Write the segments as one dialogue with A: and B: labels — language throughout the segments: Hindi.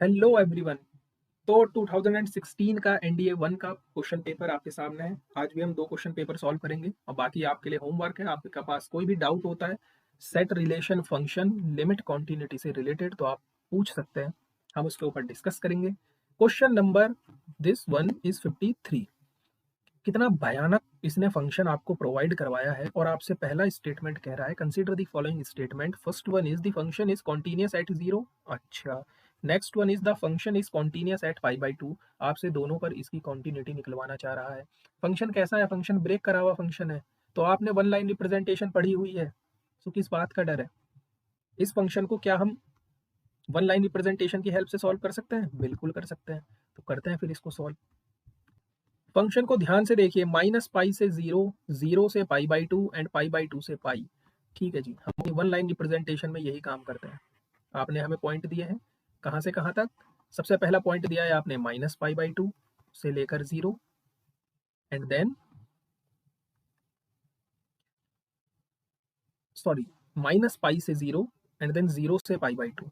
A: Hello everyone. तो 2016 का एनडीए 1 का क्वेश्चन पेपर आपके सामने है। आज भी हम दो क्वेश्चन पेपर सॉल्व करेंगे और बाकी आपके लिए होमवर्क है। आपके पास कोई भी डाउट होता है set relation function limit continuity से रिलेटेड तो आप पूछ सकते हैं, हम उसके ऊपर डिस्कस करेंगे। Question number this one is 53। कितना भयानक इसने फंक्शन आपको प्रोवाइड करवाया है और आपसे पहला स्टेटमेंट कह रहा है consider the following statement. First one is the function is continuous at zero. अच्छा, next one is the function is continuous at pi by two. आपसे दोनों पर इसकी कॉन्टिन्यूटी निकलवाना चाह रहा है। फंक्शन कैसा है? फंक्शन ब्रेक करा हुआ फंक्शन है। तो आपने वन लाइन रिप्रेजेंटेशन पढ़ी हुई है, तो किस बात का डर है? इस फंक्शन को क्या हम वन लाइन रिप्रेजेंटेशन की हेल्प से सॉल्व कर सकते हैं? बिल्कुल कर सकते हैं। तो करते हैं फिर इसको सॉल्व। फंक्शन को ध्यान से देखिए, माइनस पाई से जीरो, जीरो से pi by two and pi by two से पाई। ठीक है जी, हम वन लाइन रिप्रेजेंटेशन में यही काम करते हैं। आपने हमें पॉइंट दिए हैं कहाँ से कहाँ तक। सबसे पहला पॉइंट दिया है आपने माइनस पाई बाई टू से लेकर zero, and then sorry minus pi से जीरो एंड देन जीरो से पाई बाई टू।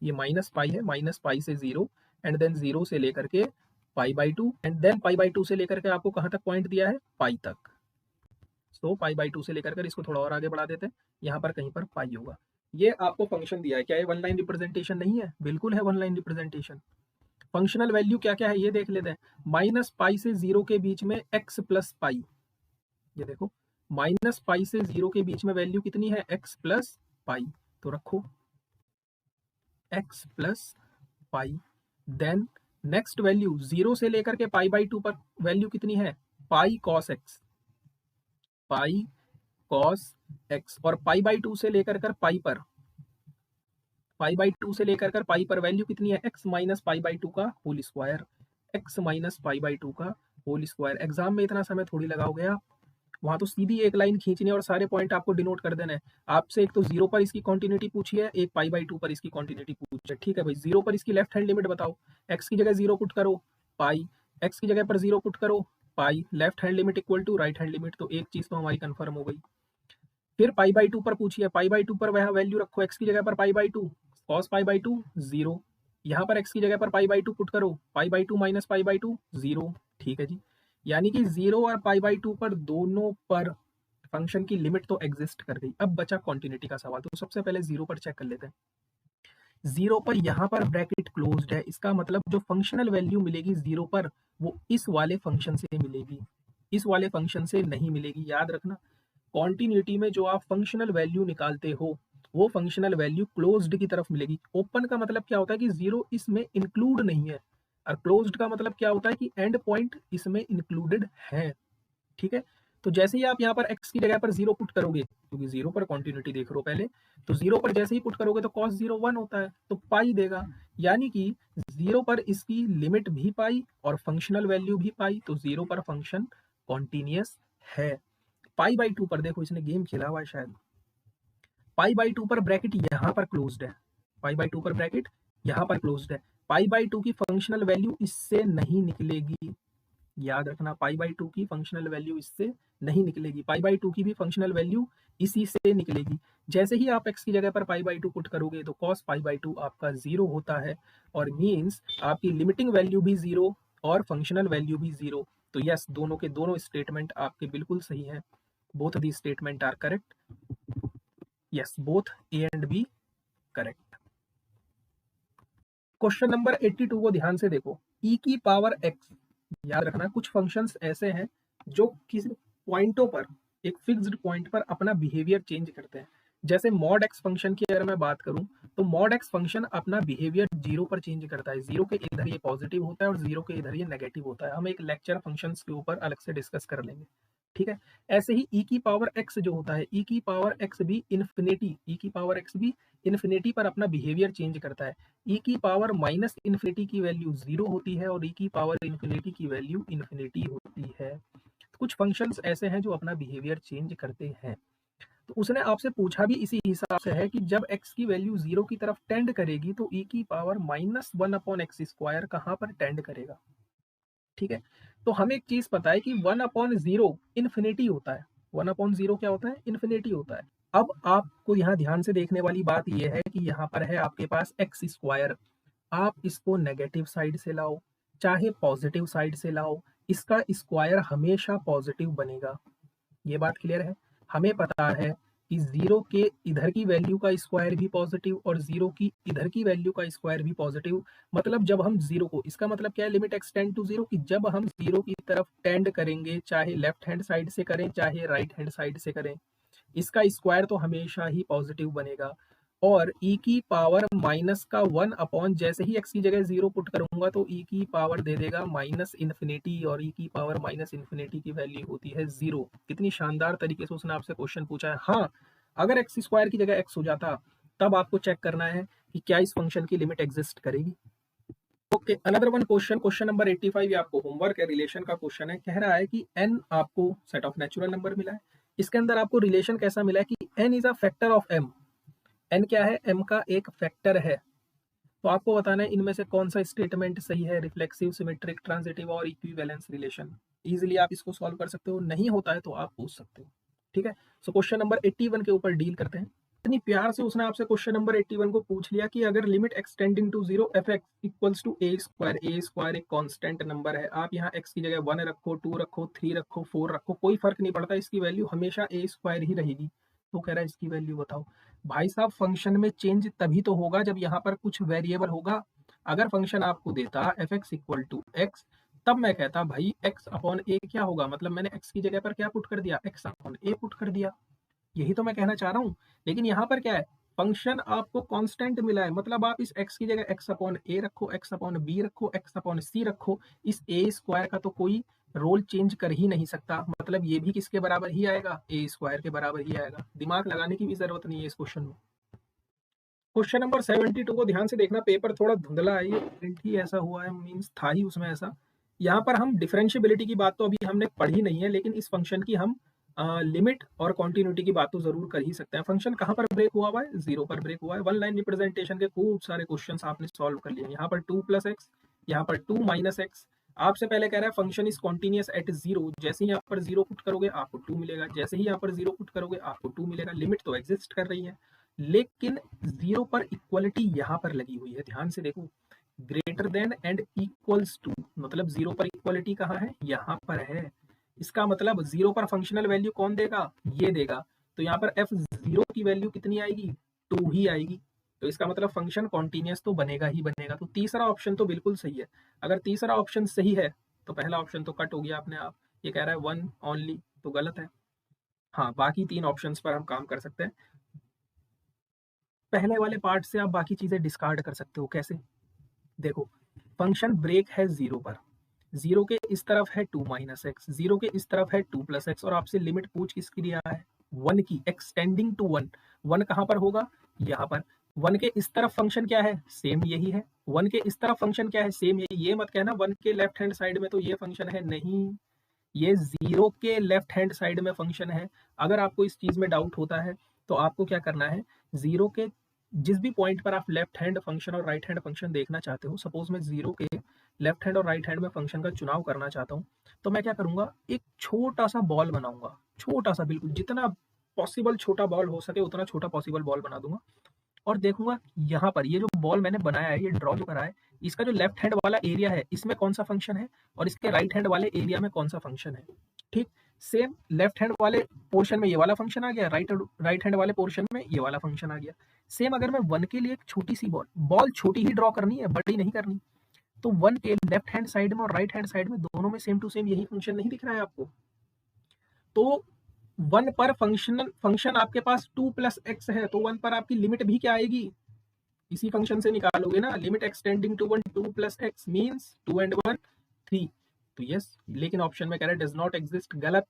A: ये माइनस पाई है, माइनस पाई से जीरो एंड देन जीरो से लेकर के pi by two, and then pi by two से लेकर के आपको कहाँ तक पॉइंट दिया है? पाई तक। तो पाई बाई टू से लेकर कर इसको थोड़ा और आगे बढ़ा देते हैं, यहाँ पर कहीं पर पाई होगा। ये आपको फंक्शन दिया है, क्या ये वन लाइन रिप्रेजेंटेशन नहीं है? बिल्कुल है one line representation. Functional value क्या क्या है ये देख लेते हैं। माइनस पाई से जीरो के बीच में एक्स प्लस पाई, ये देखो माइनस पाई से जीरो के बीच में वैल्यू कितनी है? X plus pi. तो रखो x plus pi. Then next value zero से लेकर के पाई बाई टू पर वैल्यू कितनी है? Pi cos x, pi cos x. और पाई बाई टू से लेकर कर पाई पर, पाई बाई टू से लेकर कर पाई पर वैल्यू कितनी है? X minus pi by two का whole square, X minus pi by two का होल स्क्वायर। एग्जाम में इतना समय थोड़ी लगाओगे आप, वहां तो सीधी एक लाइन खींचनी है और सारे पॉइंट आपको डिनोट कर देना है। आपसे एक तो जीरो पर इसकी कॉन्टिन्यूटी पूछी है, एक पाई बाई टू पर इसकी कॉन्टिन्यूटी पूछी है। ठीक है भाई, जीरो पर इसकी लेफ्ट हैंड लिमिट बताओ। एक्स की जगह जीरो पुट करो, पाई। एक्स की जगह पर जीरो पुट करो, pi. Left hand limit equal to right hand limit, तो एक चीज तो हमारी कंफर्म हो गई। फिर पाई बाई टू पर पूछिए, पाई बाई टू पर वह वैल्यू रखो, एक्स की जगह पर पाई by to, cos pi by to zero. यहाँ पर एक्स की जगह पर पाई बाई टू पुट करो, पाई by to minus pi by to zero. ठीक है जी, यानी कि जीरो और पाई बाई टू पर दोनों पर फंक्शन की लिमिट तो एग्जिस्ट कर गई। अब बचा कॉन्टिन्यूटी का सवाल, तो सबसे पहले जीरो पर चेक कर लेते हैं। जीरो पर यहाँ पर ब्रैकेट क्लोज्ड है, इसका मतलब जो फंक्शनल वैल्यू मिलेगी जीरो पर वो इस वाले फंक्शन से मिलेगी, इस वाले फंक्शन से नहीं मिलेगी। याद रखना, कॉन्टिन्यूटी में जो आप फंक्शनल वैल्यू निकालते हो वो फंक्शनल वैल्यू क्लोज्ड की तरफ मिलेगी। ओपन का मतलब क्या होता है कि जीरो इसमें इंक्लूड नहीं है, और क्लोज्ड का मतलब क्या होता है कि एंड पॉइंट इसमें इंक्लूडेड है। ठीक है, तो जैसे ही आप यहाँ पर x की जगह पर जीरो पुट करोगे, क्योंकि जीरो पर कॉन्टिन्यूटी देख लो पहले, तो जीरो पर जैसे ही पुट करोगे तो cos जीरो 1 होता है, तो पाई देगा। यानी कि जीरो पर इसकी लिमिट भी पाई और फंक्शनल वैल्यू भी पाई, तो जीरो पर फंक्शन कॉन्टिन्यूअस है। पाई बाई टू पर देखो, इसने गेम खेला हुआ है शायद। पाई बाई टू पर ब्रैकेट यहाँ पर क्लोज्ड है, पाई बाई टू पर ब्रैकेट यहाँ पर क्लोज्ड है। पाई बाई टू की फंक्शनल वैल्यू इससे नहीं निकलेगी। याद रखना, पाई बाई टू की फंक्शनल वैल्यू इससे नहीं निकलेगी, पाई बाई टू की भी फंक्शनल वैल्यू इसी से निकलेगी। जैसे ही आप x की जगह पर पाई बाई टू पुट करोगे तो cos पाई बाई टू आपका जीरो होता है, और मीन्स आपकी लिमिटिंग वैल्यू भी जीरो और फंक्शनल वैल्यू भी जीरो। तो यस, दोनों के दोनों स्टेटमेंट आपके बिल्कुल सही हैं। Both the statement are correct. Yes, both A and B correct. Question number 82 को ध्यान से देखो। e की पावर x, याद रखना कुछ फंक्शंस ऐसे हैं जो किसी पॉइंटों पर, एक फिक्स्ड पॉइंट पर अपना बिहेवियर चेंज करते हैं। जैसे मॉड एक्स फंक्शन की अगर मैं बात करूं, तो मॉड एक्स फंक्शन अपना बिहेवियर जीरो पर चेंज करता है। जीरो के इधर ये पॉजिटिव होता है और जीरो के इधर ये नेगेटिव होता है। हम एक लेक्चर फंक्शंस के ऊपर अलग से डिस्कस कर लेंगे। ठीक है, ऐसे ही e की पावर x जो होता है, e की पावर x भी इन्फिनिटी, e की पावर x भी इन्फिनिटी पर अपना बिहेवियर चेंज करता है। e की पावर माइनस इन्फिनिटी की वैल्यू जीरो होती है और e की पावर इन्फिनिटी की वैल्यू इन्फिनिटी होती है। कुछ फंक्शंस ऐसे हैं जो अपना बिहेवियर चेंज करते हैं। तो उसने आपसे पूछा भी इसी हिसाब से है कि जब x की वैल्यू जीरो की तरफ टेंड करेगी तो e की power minus one upon x square कहाँ पर टेंड करेगा। ठीक है, तो हमें एक चीज पता है कि वन अपॉन जीरो इन्फिनिटी होता है। वन अपॉन जीरो क्या होता है? इन्फिनिटी होता है। अब आपको यहाँ ध्यान से देखने वाली बात यह है कि यहाँ पर है आपके पास एक्स स्क्वायर, आप इसको नेगेटिव साइड से लाओ चाहे पॉजिटिव साइड से लाओ, इसका स्क्वायर हमेशा पॉजिटिव बनेगा। ये बात क्लियर है। हमें पता है कि जीरो के इधर की वैल्यू का स्क्वायर भी पॉजिटिव और जीरो की इधर की वैल्यू का स्क्वायर भी पॉजिटिव। मतलब जब हम जीरो को, इसका मतलब क्या है, लिमिट एक्सटेंड टू जीरो, कि जब हम जीरो की तरफ टेंड करेंगे, चाहे लेफ्ट हैंड साइड से करें चाहे राइट हैंड साइड से करें, इसका स्क्वायर तो हमेशा ही पॉजिटिव बनेगा। और e की पावर माइनस का 1 अपॉन, जैसे ही x की जगह 0 पुट करूंगा तो e की पावर दे देगा माइनस इन्फिनिटी, और e की पावर माइनस इन्फिनिटी की वैल्यू होती है 0। कितनी शानदार तरीके से उसने आपसे क्वेश्चन पूछा है। हाँ, अगर एक्स स्क्वायर की जगह x हो जाता तब आपको चेक करना है कि क्या इस फंक्शन की लिमिट एग्जिस्ट करेगी। Okay, another one question, question number 85, ये आपको होमवर्क है, रिलेशन का क्वेश्चन है। कह रहा है कि n आपको सेट ऑफ नेचुरल नंबर मिला है, इसके अंदर आपको रिलेशन कैसा मिला है कि n is a factor of m। n क्या है, m का एक फैक्टर है। तो आपको बताना है इनमें से कौन सा स्टेटमेंट सही है, रिफ्लेक्सिव, सिमेट्रिक, ट्रांजिटिव और इक्विवेलेंस रिलेशन। इजीली आप इसको सॉल्व कर सकते हो, नहीं होता है तो आप पूछ सकते हो। ठीक है, सो क्वेश्चन नंबर 81 के ऊपर डील करते हैं। इतनी प्यार से उसने आपसे क्वेश्चन नंबर 81 को पूछ लिया कि अगर limit extending to zero f x equals to a square एक कांस्टेंट नंबर है, आप यहाँ x की जगह 1 रखो, 2 रखो, 3 रखो, 4 रखो, कोई फर्क नहीं पड़ता, इसकी वैल्यू हमेशा ए स्क्वायर ही रहेगी। तो कह रहा है इसकी वैल्यू बताओ। भाई साहब, फंक्शन में चेंज तभी तो होगा जब यहाँ पर कुछ वेरिएबल होगा। अगर फंक्शन आपको देता f x equal to x, तब मैं कहता भाई x अपॉन ए क्या होगा, मतलब मैंने x की जगह पर क्या पुट कर दिया, x अपॉन ए पुट कर दिया। यही तो मैं कहना चाह रहा हूँ। लेकिन यहाँ पर क्या है, फंक्शन आपको कांस्टेंट मिला है, मतलब आप इस x की जगह x अपॉन ए रखो, x अपॉन बी रखो, x अपॉन सी रखो, इस ए स्क्वायर का तो कोई रोल चेंज कर ही नहीं सकता। मतलब ये भी किसके बराबर ही आएगा, ए स्क्वायर के बराबर ही आएगा। दिमाग लगाने की भी जरूरत नहीं है इस क्वेश्चन में। क्वेश्चन नंबर 72 को ध्यान से देखना, पेपर थोड़ा धुंधला है, ये प्रिंट ही ऐसा हुआ है, मीन्स था ही उसमें ऐसा। यहाँ पर हम डिफरेंशियबिलिटी की बात तो अभी हमने पढ़ी नहीं है, लेकिन इस फंक्शन की हम लिमिट और कॉन्टिन्यूटी की बात तो जरूर कर ही सकते हैं। फंक्शन कहाँ पर ब्रेक हुआ हुआ है, जीरो पर ब्रेक हुआ है। वन लाइन रिप्रेजेंटेशन के खूब सारे क्वेश्चन आपने सॉल्व कर लिए। यहाँ पर 2 प्लस एक्स, यहाँ पर 2 माइनस एक्स। आपसे पहले कह रहा है function is continuous at zero, जैसे ही यहाँ पर जीरो पुट करोगे आपको 2 मिलेगा, जैसे ही यहाँ पर जीरो पुट करोगे आपको 2 मिलेगा। लिमिट तो एग्जिस्ट कर रही है, लेकिन जीरो पर इक्वलिटी यहाँ पर लगी हुई है, ध्यान से देखो, greater than and equals to, मतलब जीरो पर इक्वलिटी कहाँ है, यहाँ पर है। इसका मतलब जीरो पर फंक्शनल वैल्यू कौन देगा, ये देगा। तो यहाँ पर एफ जीरो की वैल्यू कितनी आएगी, 2 ही आएगी। तो इसका मतलब फंक्शन कॉन्टिन्यूस तो बनेगा ही बनेगा। तो तीसरा ऑप्शन तो बिल्कुल सही है। अगर तीसरा ऑप्शन सही है तो पहला ऑप्शन तो कट हो गया अपने आप। ये कह रहा है 1 ओनली, तो गलत है। हाँ, बाकी 3 ऑप्शन पर हम काम कर सकते हैं। पहले वाले पार्ट से आप बाकी चीजें डिस्कार्ड कर सकते हो। कैसे, देखो, फंक्शन ब्रेक है जीरो पर, जीरो के इस तरफ है 2 माइनस एक्स, जीरो के इस तरफ है 2 प्लस एक्स, और आपसे लिमिट पूछ किसकी दिया है, 1 की, एक्सटेंडिंग टू 1। 1 कहाँ पर होगा, यहाँ पर। 1 के इस तरफ फंक्शन क्या है, सेम यही है। 1 के इस तरफ फंक्शन क्या है, सेम यही। ये मत कहना 1 के लेफ्ट हैंड साइड में तो ये फंक्शन है, नहीं, ये जीरो के लेफ्ट हैंड साइड में फंक्शन है। अगर आपको इस चीज में डाउट होता है तो आपको क्या करना है, जीरो के जिस भी पॉइंट पर आप लेफ्ट हैंड फंक्शन और राइट हैंड फंक्शन देखना चाहते हो, सपोज मैं जीरो के लेफ्ट हैंड और राइट हैंड में फंक्शन का चुनाव करना चाहता हूँ, तो मैं क्या करूंगा, एक छोटा सा बॉल बनाऊंगा, छोटा सा, बिल्कुल जितना पॉसिबल छोटा बॉल हो सके उतना छोटा पॉसिबल बॉल बना दूंगा, और देखूंगा यहाँ पर ये जो बॉल मैंने बनाया है, ये ड्रॉ जो करा है, इसका जो लेफ्ट हैंड वाला एरिया है इसमें कौन सा फंक्शन है, और इसके राइट हैंड वाले एरिया में कौन सा फंक्शन है। ठीक, सेम लेफ्ट हैंड वाले पोर्शन में ये वाला फंक्शन आ गया, राइट हैंड वाले पोर्शन में ये वाला फंक्शन आ गया। सेम अगर मैं 1 के लिए एक छोटी सी बॉल छोटी ही ड्रॉ करनी है, बड़ी नहीं करनी, तो 1 के लेफ्ट हैंड साइड में और राइट हैंड साइड में दोनों में सेम टू सेम यही फंक्शन नहीं दिख रहा है आपको। तो 1 पर फंक्शन आपके पास 2 प्लस एक्स है, तो 1 पर आपकी लिमिट भी क्या आएगी, इसी फंक्शन से निकालोगे ना, limit extending to 1 2 plus x means 2 and 1 3। तो यस, लेकिन ऑप्शन में कह रहा है डज नॉट एग्जिस्ट, गलत।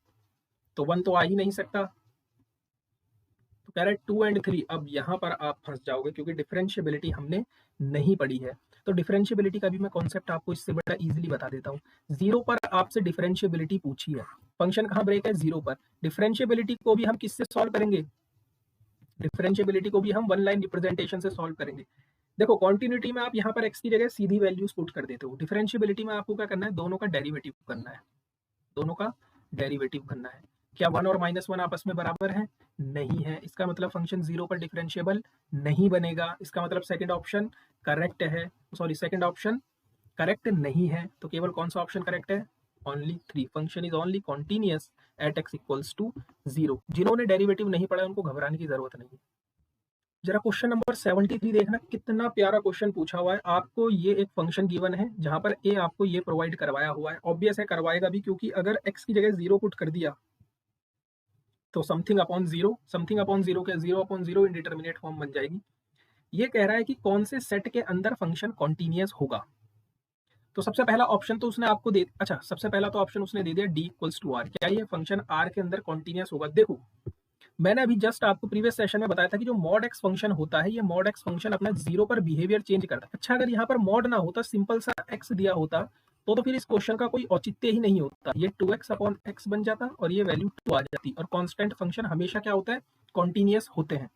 A: तो 1 तो आ ही नहीं सकता, तो कह रहा है 2 and 3। अब यहाँ पर आप फंस जाओगे क्योंकि डिफरेंशियबिलिटी हमने नहीं पढ़ी है। तो डिफरेंशियबिलिटी का भी मैं कॉन्सेप्ट आपको इससे बड़ा इजीली बता देता हूँ। जीरो पर आपसे डिफरेंशियबिलिटी पूछी है, फंक्शन कहाँ ब्रेक है, जीरो पर। डिफरेंशियबिलिटी को भी हम किससे सॉल्व करेंगे, डिफरेंशियबिलिटी को भी हम वन लाइन रिप्रेजेंटेशन से सॉल्व करेंगे। देखो, कॉन्टिन्यूटी में आप यहाँ पर x की जगह सीधी वैल्यूज पुट कर देते हो, डिफरेंशियबिलिटी में आपको क्या करना है, दोनों का डेरिवेटिव करना है, दोनों का डेरिवेटिव करना है। क्या 1 और -1 आपस में बराबर है, नहीं है, इसका मतलब फंक्शन 0 पर डिफरेंशिएबल नहीं बनेगा। इसका मतलब सेकंड ऑप्शन करेक्ट है, सॉरी सेकंड ऑप्शन करेक्ट नहीं है। तो केवल कौन सा ऑप्शन करेक्ट है? Only 3, function is only continuous at x equals to 0। जिन्होंने डेरिवेटिव नहीं पढ़ा उनको घबराने की जरूरत नहीं है। जरा क्वेश्चन नंबर 73 देखना, कितना प्यारा क्वेश्चन पूछा हुआ है। आपको ये एक फंक्शन गिवन है जहां पर ए आपको ये प्रोवाइड करवाया हुआ है, ऑब्वियस है करवाएगा भी, क्योंकि अगर x की जगह 0 पुट कर दिया तो something upon zero, something upon zero के 0 अपॉन 0 इंडिटरमिनेट फॉर्म बन जाएगी। ये कह रहा है कि कौन से सेट के अंदर फंक्शन कॉन्टिन्यूअस होगा। तो सबसे पहला ऑप्शन तो उसने आपको दे, अच्छा सबसे पहला तो ऑप्शन उसने दे दिया d इक्वल्स टू आर, क्या ये फंक्शन r के अंदर कॉन्टिन्यूअस होगा। देखो मैंने अभी जस्ट आपको प्रीवियस सेशन में बताया था कि जो मॉड एक्स फंक्शन होता है, ये मॉड एक्स फंक्शन अपना 0 पर बिहेवियर चेंज करता है। अच्छा अगर यहाँ पर मॉड ना होता, सिंपल सा x दिया होता, तो फिर इस क्वेश्चन का कोई औचित्य ही नहीं होता। ये 2x अपॉन x बन जाता और ये वैल्यू 2 आ जाती। और कांस्टेंट फंक्शन हमेशा क्या होता है? कॉन्टिन्यूअस होते हैं।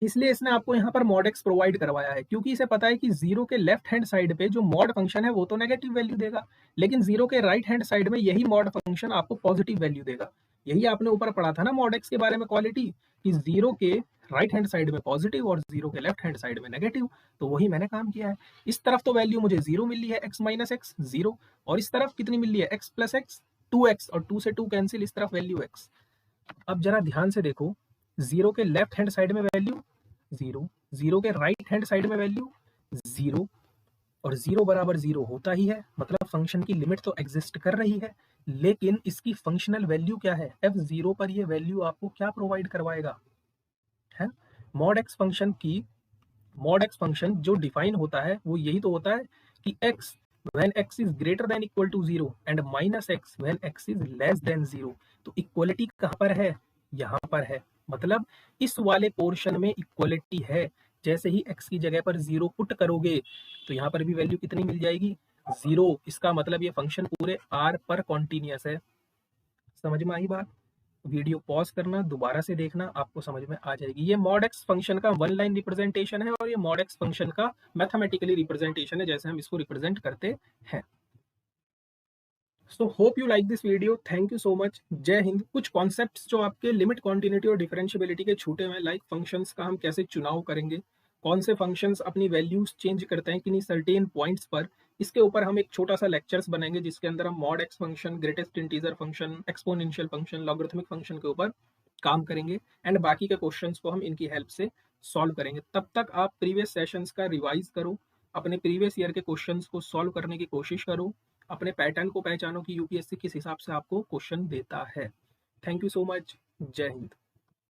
A: इसलिए इसने आपको यहाँ पर मॉड एक्स प्रोवाइड करवाया है, क्योंकि इसे पता है कि 0 के लेफ्ट हैंड साइड पे जो मॉड फंक्शन है वो तो नेगेटिव वैल्यू देगा, लेकिन 0 के राइट हैंड साइड में यही मॉड फंक्शन आपको पॉजिटिव वैल्यू देगा। यही आपने ऊपर पढ़ा था ना मॉड एक्स के बारे में क्वालिटी, कि 0 के राइट हैंड साइड में पॉजिटिव और 0 के लेफ्ट हैंड साइड में नेगेटिव। तो वही मैंने काम किया है। इस तरफ तो वैल्यू मुझे 0 मिली है, x माइनस एक्स 0, और इस तरफ कितनी मिली है? x प्लस एक्स 2x, और 2 से 2 कैंसिल, इस तरफ वैल्यू x। अब जरा ध्यान से देखो, 0 के लेफ्ट हैंड साइड में वैल्यू 0, 0 के राइट हैंड साइड में वैल्यू 0, और 0 बराबर 0 होता ही है, मतलब फंक्शन की लिमिट तो एग्जिस्ट कर रही है। लेकिन इसकी फंक्शनल वैल्यू क्या है? f0 पर ये वैल्यू आपको क्या प्रोवाइड करवाएगा? है मॉड एक्स फंक्शन की, मॉड एक्स फंक्शन जो डिफाइन होता है वो यही तो होता है कि x when x is greater than equal to 0 and minus x when x is less than 0। तो इक्वलिटी कहां पर है? यहां पर है, मतलब इस वाले पोर्शन में इक्वलिटी है। जैसे ही x की जगह पर 0 पुट करोगे तो यहाँ पर भी वैल्यू कितनी मिल जाएगी? 0। इसका मतलब ये फंक्शन पूरे r पर कॉन्टिन्यूअस है। समझ में आई बात? वीडियो पॉज करना, दोबारा से देखना, आपको समझ में आ जाएगी। ये मॉड एक्स फंक्शन का वन लाइन रिप्रेजेंटेशन है और ये मॉड एक्स फंक्शन का मैथमेटिकली रिप्रेजेंटेशन है, जैसे हम इसको रिप्रेजेंट करते हैं। So hope you like this video, thank you so much, जय हिंद। कुछ कॉन्सेप्ट्स जो आपके लिमिट, कॉन्टिन्यूटी और डिफरेंशियबिलिटी के छूटे हुए, लाइक फंक्शंस का हम कैसे चुनाव करेंगे, कौन से फंक्शंस अपनी वैल्यूज चेंज करते हैं कि नहीं सर्टेन पॉइंट्स पर, इसके ऊपर हम एक छोटा सा लेक्चर्स बनाएंगे जिसके अंदर हम mod x function, greatest integer function, exponential function, logarithmic function के ऊपर काम करेंगे एंड बाकी के क्वेश्चंस को हम इनकी हेल्प से सॉल्व करेंगे। तब तक आप प्रीवियस सेशंस का रिवाइज करो, अपने प्रीवियस ईयर के क्वेश्चंस को सॉल्व करने की कोशिश करो, अपने पैटर्न को पहचानो कि यूपीएससी किस हिसाब से आपको क्वेश्चन देता है। थैंक यू सो मच, जय हिंद।